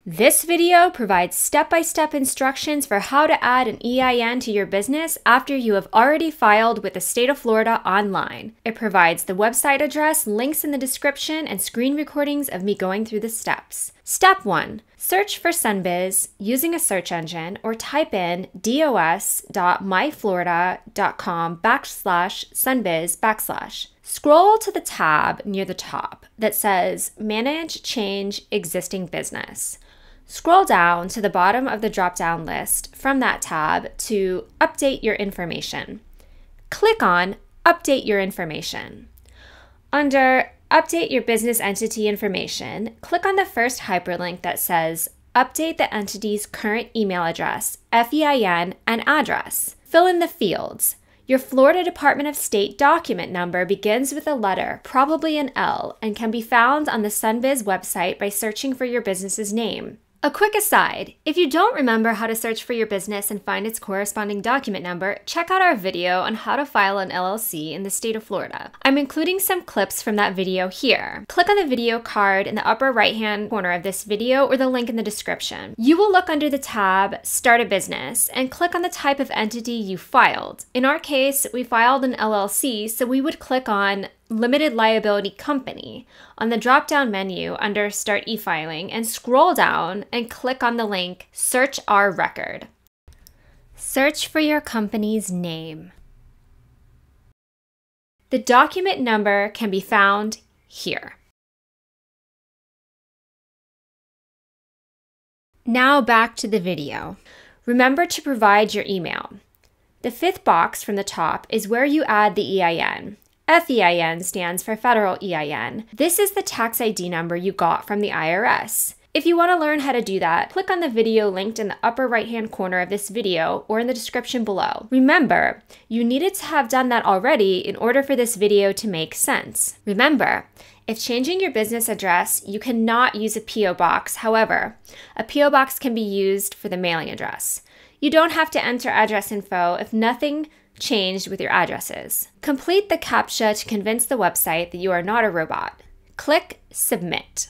This video provides step-by-step instructions for how to add an EIN to your business after you have already filed with the state of Florida online. It provides the website address, links in the description, and screen recordings of me going through the steps. Step 1. Search for Sunbiz using a search engine or type in dos.myflorida.com/sunbiz/. Scroll to the tab near the top that says Manage Change Existing Business. Scroll down to the bottom of the drop-down list from that tab to Update Your Information. Click on Update Your Information. Under Update Your Business Entity Information, click on the first hyperlink that says Update the entity's current email address, FEIN, and address. Fill in the fields. Your Florida Department of State document number begins with a letter, probably an L, and can be found on the Sunbiz website by searching for your business's name. A quick aside, if you don't remember how to search for your business and find its corresponding document number, check out our video on how to file an LLC in the state of Florida. I'm including some clips from that video here. Click on the video card in the upper right-hand corner of this video or the link in the description. You will look under the tab Start a Business and click on the type of entity you filed. In our case, we filed an LLC, so we would click on Limited Liability Company on the drop-down menu under Start E-Filing and scroll down and click on the link Search Our Record. Search for your company's name. The document number can be found here. Now back to the video. Remember to provide your email. The fifth box from the top is where you add the EIN. FEIN stands for Federal EIN. This is the tax ID number you got from the IRS. If you want to learn how to do that, click on the video linked in the upper right-hand corner of this video or in the description below. Remember, you needed to have done that already in order for this video to make sense. Remember, if changing your business address, you cannot use a P.O. box. However, a P.O. box can be used for the mailing address. You don't have to enter address info if nothing changed with your addresses. Complete the CAPTCHA to convince the website that you are not a robot. Click Submit.